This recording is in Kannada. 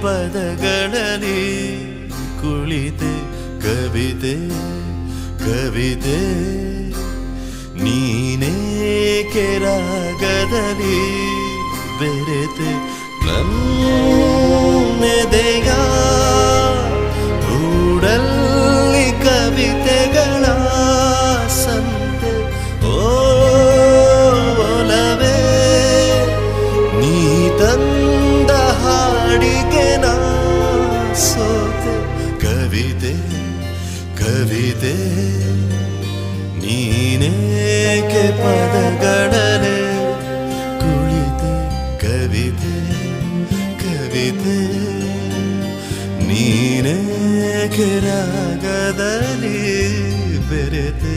ಪದಗಳಲ್ಲಿ ಕುಳಿತೆ ಕವಿತೆ ಕವಿತೆ ನೀನೇಕೆ ರಾಗದಲ್ಲಿ ಬೆರೆತೆ ನನ್ನೆದೆಯ ಗೂಡಲ್ಲಿ ಕವಿತೆಗಳ ಸಂತೆ ಓಲವೇ ನೀ ತಂದ ಹಾಡಿಗೆ ನಾ ಸೋತೆ ಕವಿತೆ ಕವಿತೆ ನೀನೇಕೆ ಪದಗಳೇ ಕುಳಿತೆ ಕವಿತೆ ಕವಿತೆ ನೀನೇಕೆ ರಾಗದಲ್ಲಿ ಬೆರೆತೆ